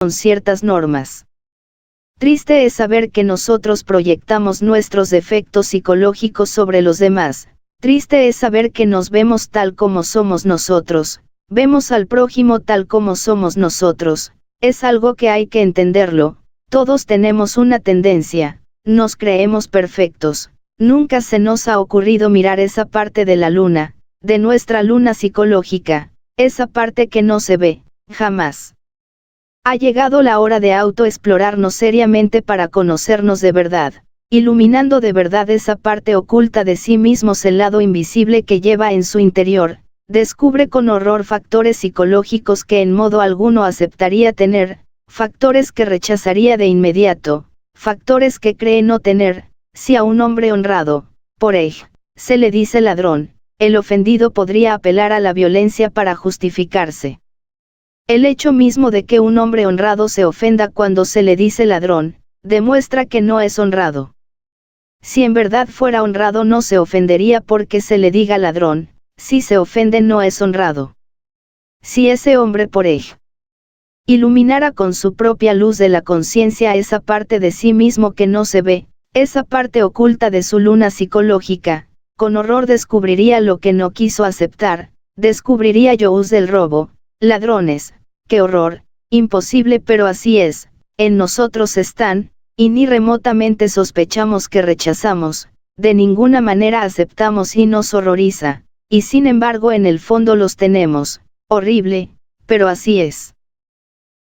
con ciertas normas. Triste es saber que nosotros proyectamos nuestros defectos psicológicos sobre los demás. Triste es saber que nos vemos tal como somos nosotros, vemos al prójimo tal como somos nosotros. Es algo que hay que entenderlo. Todos tenemos una tendencia, nos creemos perfectos. Nunca se nos ha ocurrido mirar esa parte de la luna, de nuestra luna psicológica, esa parte que no se ve, jamás. Ha llegado la hora de autoexplorarnos seriamente para conocernos de verdad, iluminando de verdad esa parte oculta de sí mismos, el lado invisible que lleva en su interior. Descubre con horror factores psicológicos que en modo alguno aceptaría tener, factores que rechazaría de inmediato, factores que cree no tener. Si a un hombre honrado, por ej, se le dice ladrón, el ofendido podría apelar a la violencia para justificarse. El hecho mismo de que un hombre honrado se ofenda cuando se le dice ladrón, demuestra que no es honrado. Si en verdad fuera honrado no se ofendería porque se le diga ladrón. Si se ofende no es honrado. Si ese hombre por ej iluminara con su propia luz de la conciencia esa parte de sí mismo que no se ve, esa parte oculta de su luna psicológica, con horror descubriría lo que no quiso aceptar, descubriría Yous del robo, ladrones, qué horror, imposible pero así es, en nosotros están, y ni remotamente sospechamos que rechazamos, de ninguna manera aceptamos y nos horroriza. Y sin embargo en el fondo los tenemos, horrible, pero así es.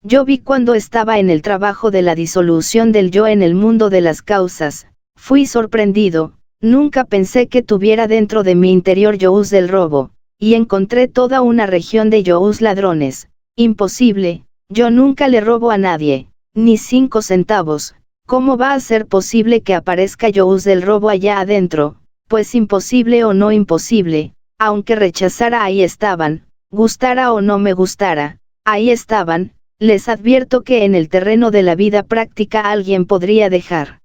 Yo vi cuando estaba en el trabajo de la disolución del yo en el mundo de las causas, fui sorprendido, nunca pensé que tuviera dentro de mi interior Yous del robo, y encontré toda una región de Yous ladrones, imposible, yo nunca le robo a nadie, ni 5 centavos, ¿cómo va a ser posible que aparezca Yous del robo allá adentro? Pues imposible o no imposible. Aunque rechazara ahí estaban, gustara o no me gustara, ahí estaban. Les advierto que en el terreno de la vida práctica alguien podría dejar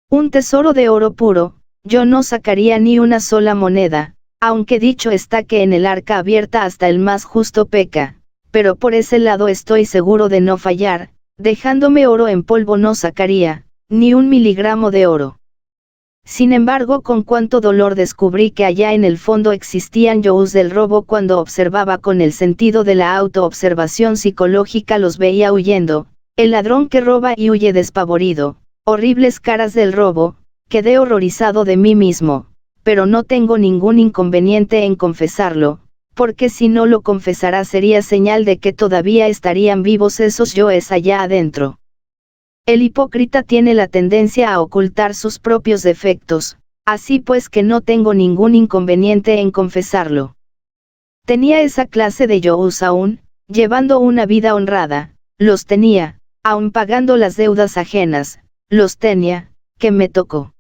un tesoro de oro puro, yo no sacaría ni una sola moneda, aunque dicho está que en el arca abierta hasta el más justo peca, pero por ese lado estoy seguro de no fallar, dejándome oro en polvo no sacaría, ni 1 miligramo de oro. Sin embargo, con cuánto dolor descubrí que allá en el fondo existían Yous del robo cuando observaba con el sentido de la autoobservación psicológica, los veía huyendo, el ladrón que roba y huye despavorido, horribles caras del robo, quedé horrorizado de mí mismo, pero no tengo ningún inconveniente en confesarlo, porque si no lo confesara sería señal de que todavía estarían vivos esos yoes allá adentro. El hipócrita tiene la tendencia a ocultar sus propios defectos, así pues que no tengo ningún inconveniente en confesarlo. Tenía esa clase de Yous aún, llevando una vida honrada, los tenía, aún pagando las deudas ajenas, los tenía, que me tocó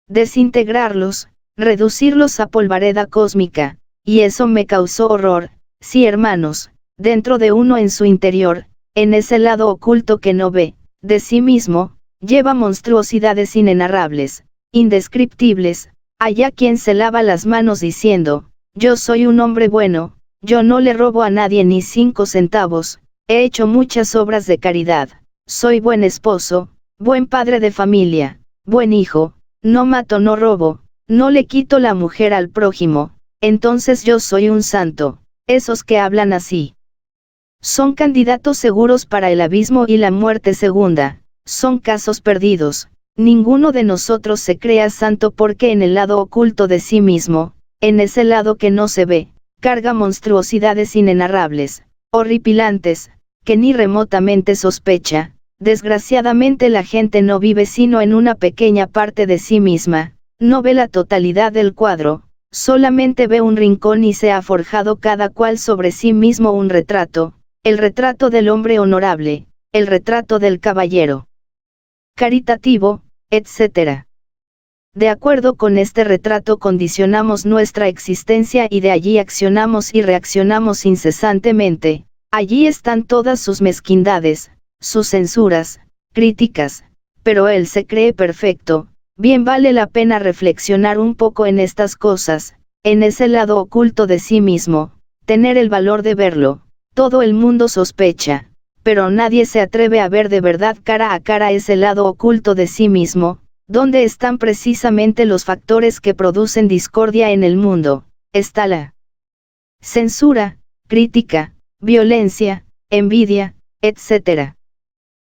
desintegrarlos, reducirlos a polvareda cósmica, y eso me causó horror. Sí, hermanos, dentro de uno en su interior, en ese lado oculto que no ve, de sí mismo, lleva monstruosidades inenarrables, indescriptibles. Allá quien se lava las manos diciendo, yo soy un hombre bueno, yo no le robo a nadie ni 5 centavos, he hecho muchas obras de caridad, soy buen esposo, buen padre de familia, buen hijo, no mato, no robo, no le quito la mujer al prójimo, entonces yo soy un santo. Esos que hablan así son candidatos seguros para el abismo y la muerte segunda, son casos perdidos. Ninguno de nosotros se crea santo porque en el lado oculto de sí mismo, en ese lado que no se ve, carga monstruosidades inenarrables, horripilantes, que ni remotamente sospecha. Desgraciadamente la gente no vive sino en una pequeña parte de sí misma, no ve la totalidad del cuadro, solamente ve un rincón y se ha forjado cada cual sobre sí mismo un retrato, el retrato del hombre honorable, el retrato del caballero caritativo, etc. De acuerdo con este retrato condicionamos nuestra existencia y de allí accionamos y reaccionamos incesantemente, allí están todas sus mezquindades, sus censuras, críticas, pero él se cree perfecto. Bien vale la pena reflexionar un poco en estas cosas, en ese lado oculto de sí mismo, tener el valor de verlo. Todo el mundo sospecha, pero nadie se atreve a ver de verdad cara a cara ese lado oculto de sí mismo, donde están precisamente los factores que producen discordia en el mundo. Está la censura, crítica, violencia, envidia, etc.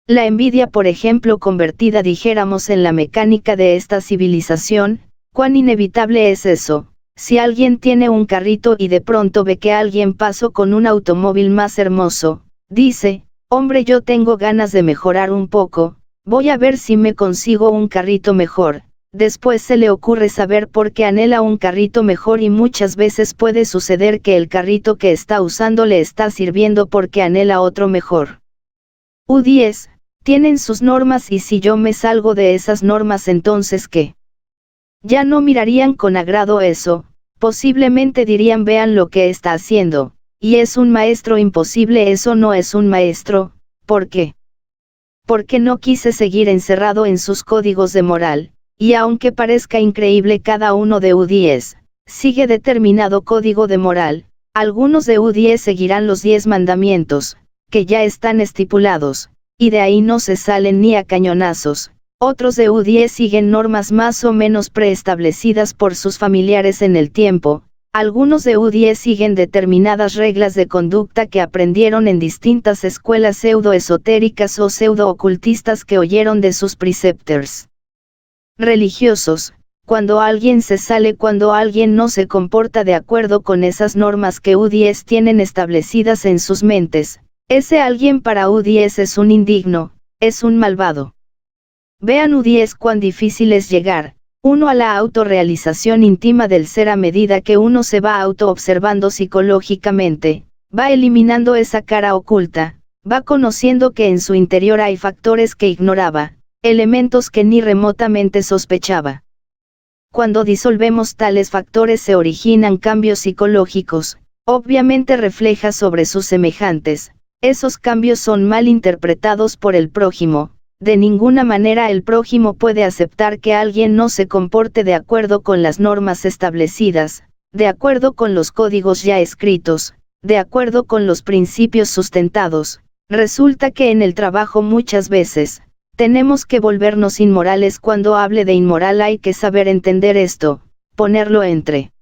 La envidia, por ejemplo, convertida, dijéramos, en la mecánica de esta civilización, ¿cuán inevitable es eso? Si alguien tiene un carrito y de pronto ve que alguien pasó con un automóvil más hermoso, dice, hombre, yo tengo ganas de mejorar un poco, voy a ver si me consigo un carrito mejor. Después se le ocurre saber por qué anhela un carrito mejor y muchas veces puede suceder que el carrito que está usando le está sirviendo porque anhela otro mejor. U10, tienen sus normas y si yo me salgo de esas normas, entonces ¿qué? Ya no mirarían con agrado eso, posiblemente dirían vean lo que está haciendo, y es un maestro imposible, eso no es un maestro, ¿por qué? Porque no quise seguir encerrado en sus códigos de moral, y aunque parezca increíble, cada uno de U10 sigue determinado código de moral. Algunos de U10 seguirán los 10 mandamientos, que ya están estipulados, y de ahí no se salen ni a cañonazos. Otros de U10 siguen normas más o menos preestablecidas por sus familiares en el tiempo. Algunos de U10 siguen determinadas reglas de conducta que aprendieron en distintas escuelas pseudo-esotéricas o pseudo-ocultistas que oyeron de sus preceptors religiosos. Cuando alguien se sale, cuando alguien no se comporta de acuerdo con esas normas que U10 tienen establecidas en sus mentes, ese alguien para U10 es un indigno, es un malvado. Vean U10 cuán difícil es llegar, uno, a la autorrealización íntima del ser a medida que uno se va autoobservando psicológicamente, va eliminando esa cara oculta, va conociendo que en su interior hay factores que ignoraba, elementos que ni remotamente sospechaba. Cuando disolvemos tales factores se originan cambios psicológicos, obviamente refleja sobre sus semejantes, esos cambios son mal interpretados por el prójimo. De ninguna manera el prójimo puede aceptar que alguien no se comporte de acuerdo con las normas establecidas, de acuerdo con los códigos ya escritos, de acuerdo con los principios sustentados. Resulta que en el trabajo muchas veces, tenemos que volvernos inmorales. Cuando hable de inmoral hay que saber entender esto, ponerlo entre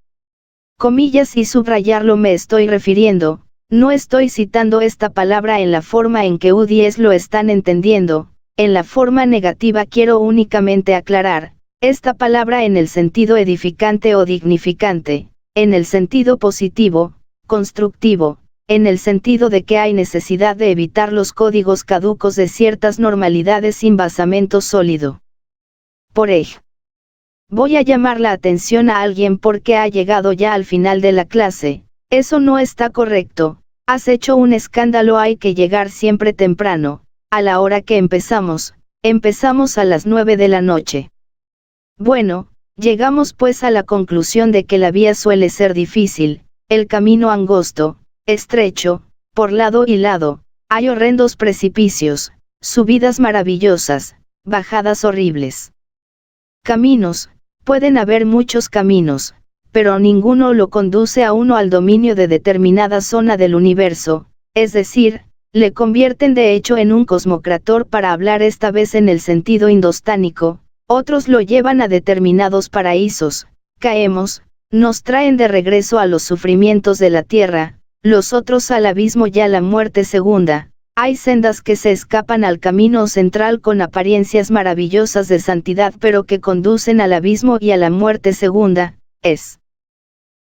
comillas y subrayarlo. Me estoy refiriendo, no estoy citando esta palabra en la forma en que U10 lo están entendiendo. En la forma negativa quiero únicamente aclarar, esta palabra en el sentido edificante o dignificante, en el sentido positivo, constructivo, en el sentido de que hay necesidad de evitar los códigos caducos de ciertas normalidades sin basamento sólido. Por ejemplo, voy a llamar la atención a alguien porque ha llegado ya al final de la clase, eso no está correcto, has hecho un escándalo, hay que llegar siempre temprano. A la hora que empezamos a las 9 de la noche. Bueno, llegamos pues a la conclusión de que la vía suele ser difícil, el camino angosto, estrecho, por lado y lado, hay horrendos precipicios, subidas maravillosas, bajadas horribles. Caminos, pueden haber muchos caminos, pero ninguno lo conduce a uno al dominio de determinada zona del universo, es decir, le convierten de hecho en un cosmocrator, para hablar esta vez en el sentido indostánico. Otros lo llevan a determinados paraísos, caemos, nos traen de regreso a los sufrimientos de la tierra, los otros al abismo y a la muerte segunda. Hay sendas que se escapan al camino central con apariencias maravillosas de santidad, pero que conducen al abismo y a la muerte segunda. Es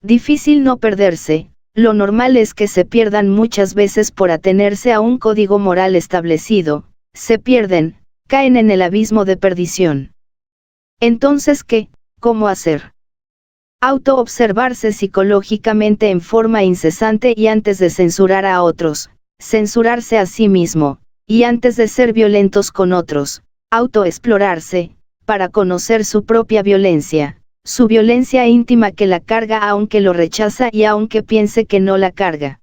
difícil no perderse. Lo normal es que se pierdan muchas veces por atenerse a un código moral establecido, se pierden, caen en el abismo de perdición. Entonces, ¿qué? ¿Cómo hacer? Autoobservarse psicológicamente en forma incesante y antes de censurar a otros, censurarse a sí mismo, y antes de ser violentos con otros, autoexplorarse, para conocer su propia violencia. Su violencia íntima que la carga aunque lo rechaza y aunque piense que no la carga.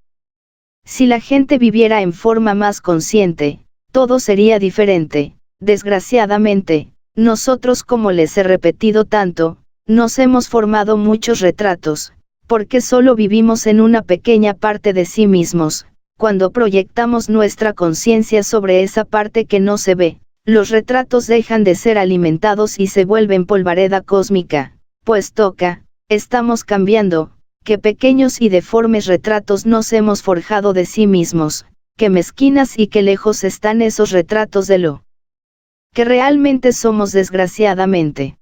Si la gente viviera en forma más consciente, todo sería diferente. Desgraciadamente, nosotros, como les he repetido tanto, nos hemos formado muchos retratos, porque solo vivimos en una pequeña parte de sí mismos. cuando proyectamos nuestra conciencia sobre esa parte que no se ve, los retratos dejan de ser alimentados y se vuelven polvareda cósmica, pues estamos cambiando, qué pequeños y deformes retratos nos hemos forjado de sí mismos, qué mezquinas y qué lejos están esos retratos de lo que realmente somos desgraciadamente.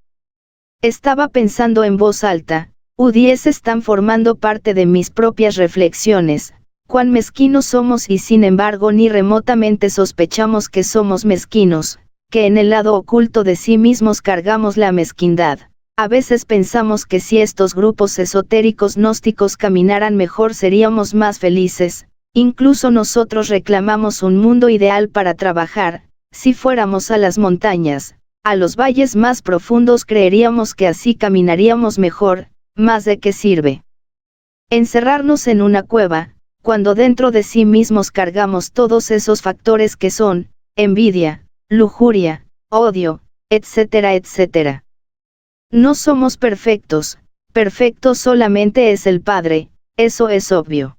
Estaba pensando en voz alta, U10 están formando parte de mis propias reflexiones, cuán mezquinos somos y sin embargo ni remotamente sospechamos que somos mezquinos, que en el lado oculto de sí mismos cargamos la mezquindad. A veces pensamos que si estos grupos esotéricos gnósticos caminaran mejor seríamos más felices, incluso nosotros reclamamos un mundo ideal para trabajar, si fuéramos a las montañas, a los valles más profundos creeríamos que así caminaríamos mejor, ¿más de qué sirve encerrarnos en una cueva, cuando dentro de sí mismos cargamos todos esos factores que son, envidia, lujuria, odio, etcétera, etcétera? No somos perfectos, perfecto solamente es el Padre, eso es obvio.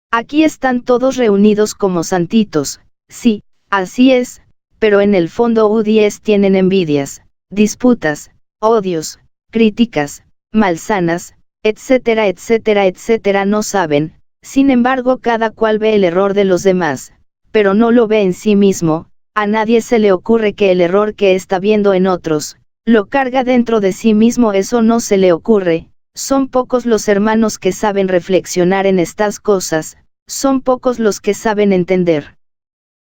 Aquí están todos reunidos como santitos, sí, así es, pero en el fondo U10 tienen envidias, disputas, odios, críticas, malsanas, etcétera, etcétera, etcétera. No saben, sin embargo cada cual ve el error de los demás, pero no lo ve en sí mismo, a nadie se le ocurre que el error que está viendo en otros, lo carga dentro de sí mismo, eso no se le ocurre. Son pocos los hermanos que saben reflexionar en estas cosas, son pocos los que saben entender.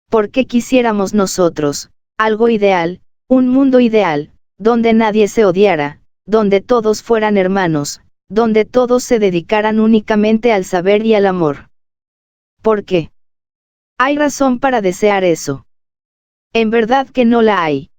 ¿Por qué quisiéramos nosotros algo ideal, un mundo ideal, donde nadie se odiara, donde todos fueran hermanos, donde todos se dedicaran únicamente al saber y al amor? ¿Por qué? ¿Hay razón para desear eso? En verdad que no la hay.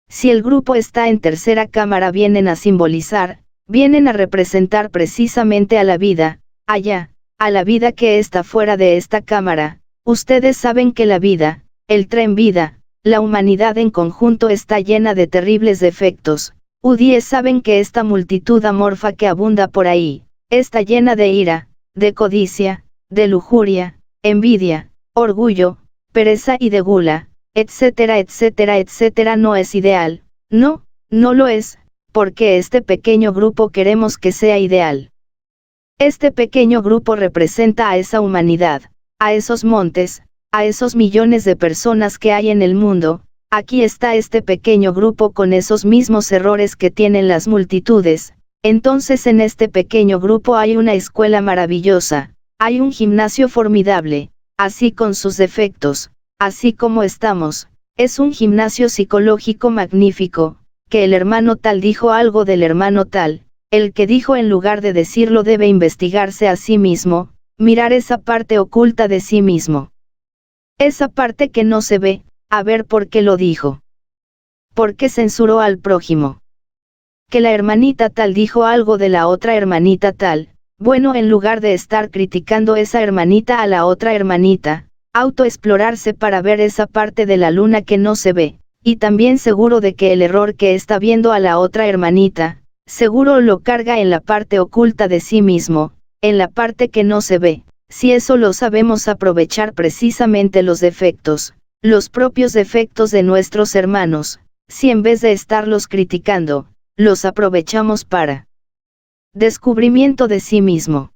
Si el grupo está en tercera cámara vienen a simbolizar, vienen a representar precisamente a la vida, allá, a la vida que está fuera de esta cámara. Ustedes saben que la vida, el tren vida, la humanidad en conjunto está llena de terribles defectos. U10 saben que esta multitud amorfa que abunda por ahí, está llena de ira, de codicia, de lujuria, envidia, orgullo, pereza y de gula, etcétera, etcétera, etcétera. No es ideal, no, no lo es, porque este pequeño grupo queremos que sea ideal. Este pequeño grupo representa a esa humanidad, a esos montes, a esos millones de personas que hay en el mundo. Aquí está este pequeño grupo con esos mismos errores que tienen las multitudes. Entonces en este pequeño grupo hay una escuela maravillosa, hay un gimnasio formidable, así con sus defectos, así como estamos, es un gimnasio psicológico magnífico, que el hermano tal dijo algo del hermano tal, el que dijo en lugar de decirlo debe investigarse a sí mismo, mirar esa parte oculta de sí mismo. Esa parte que no se ve, a ver por qué lo dijo. ¿Por qué censuró al prójimo? Que la hermanita tal dijo algo de la otra hermanita tal, bueno, en lugar de estar criticando esa hermanita a la otra hermanita, autoexplorarse para ver esa parte de la luna que no se ve, y también seguro de que el error que está viendo a la otra hermanita, seguro lo carga en la parte oculta de sí mismo, en la parte que no se ve. Si eso lo sabemos aprovechar precisamente los defectos, los propios defectos de nuestros hermanos, si en vez de estarlos criticando, los aprovechamos para descubrimiento de sí mismo.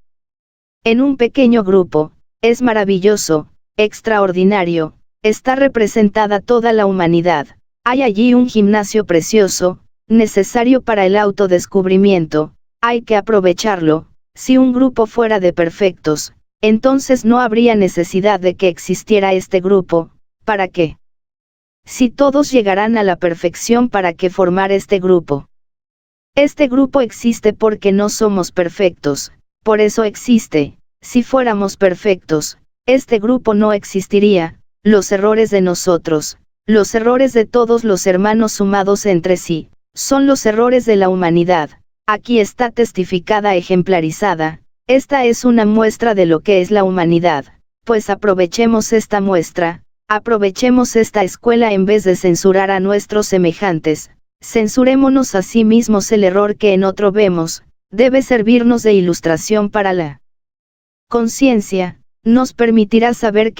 En un pequeño grupo, es maravilloso, extraordinario, está representada toda la humanidad, hay allí un gimnasio precioso, necesario para el autodescubrimiento, hay que aprovecharlo. Si un grupo fuera de perfectos, entonces no habría necesidad de que existiera este grupo. ¿Para qué? Si todos llegarán a la perfección, ¿para qué formar este grupo? Este grupo existe porque no somos perfectos, por eso existe. Si fuéramos perfectos, este grupo no existiría. Los errores de nosotros, los errores de todos los hermanos sumados entre sí, son los errores de la humanidad. Aquí está testificada, ejemplarizada. Esta es una muestra de lo que es la humanidad, pues aprovechemos esta muestra, aprovechemos esta escuela en vez de censurar a nuestros semejantes, censurémonos a sí mismos. El error que en otro vemos, debe servirnos de ilustración para la conciencia, Nos permitirá saber